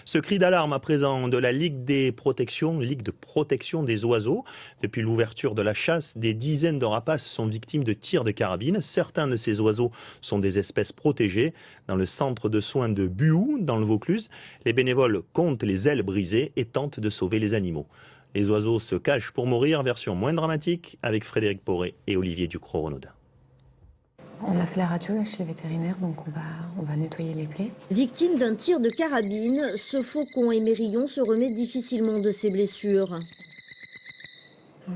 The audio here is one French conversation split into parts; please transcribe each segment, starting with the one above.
Ce cri d'alarme à présent de la Ligue de protection des oiseaux. Depuis l'ouverture de la chasse, des dizaines de rapaces sont victimes de tirs de carabine. Certains de ces oiseaux sont des espèces protégées. Dans le centre de soins de Buhout, dans le Vaucluse, les bénévoles comptent les ailes brisées et tentent de sauver les animaux. Les oiseaux se cachent pour mourir, version moins dramatique, avec Frédéric Poré et Olivier Ducrot-Renaudin. On a fait la radio là, chez le vétérinaire, donc on va nettoyer les plaies. Victime d'un tir de carabine, ce faucon émerillon se remet difficilement de ses blessures.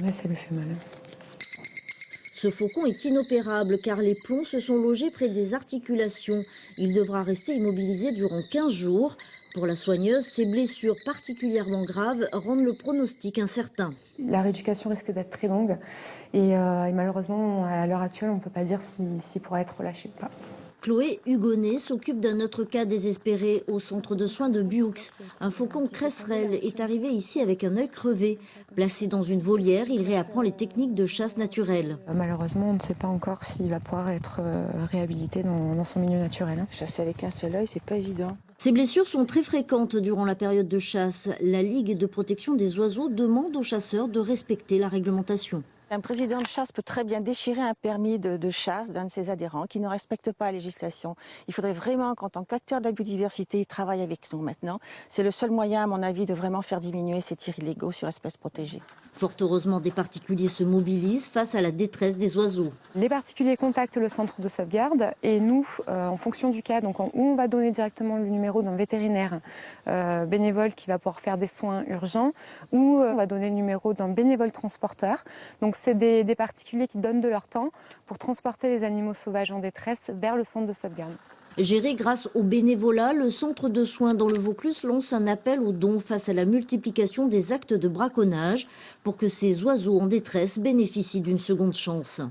Là, ça lui fait mal. Ce faucon est inopérable car les plombs se sont logés près des articulations. Il devra rester immobilisé durant 15 jours. Pour la soigneuse, ces blessures particulièrement graves rendent le pronostic incertain. La rééducation risque d'être très longue et malheureusement, à l'heure actuelle, on ne peut pas dire s'il pourra être relâché ou pas. Chloé Hugonnet s'occupe d'un autre cas désespéré au centre de soins de Buhout. Un faucon cresserelle est arrivé ici avec un œil crevé. Placé dans une volière, il réapprend les techniques de chasse naturelle. Malheureusement, on ne sait pas encore s'il va pouvoir être réhabilité dans son milieu naturel. Chasser avec un seul œil, c'est pas évident. Ces blessures sont très fréquentes durant la période de chasse. La Ligue de protection des oiseaux demande aux chasseurs de respecter la réglementation. Un président de chasse peut très bien déchirer un permis de chasse d'un de ses adhérents qui ne respecte pas la législation. Il faudrait vraiment qu'en tant qu'acteur de la biodiversité, il travaille avec nous maintenant. C'est le seul moyen, à mon avis, de vraiment faire diminuer ces tirs illégaux sur espèces protégées. Fort heureusement, des particuliers se mobilisent face à la détresse des oiseaux. Les particuliers contactent le centre de sauvegarde et nous, en fonction du cas, donc on va donner directement le numéro d'un vétérinaire bénévole qui va pouvoir faire des soins urgents ou on va donner le numéro d'un bénévole transporteur. Donc c'est des particuliers qui donnent de leur temps pour transporter les animaux sauvages en détresse vers le centre de sauvegarde. Géré grâce au bénévolat, le centre de soins dans le Vaucluse lance un appel aux dons face à la multiplication des actes de braconnage pour que ces oiseaux en détresse bénéficient d'une seconde chance.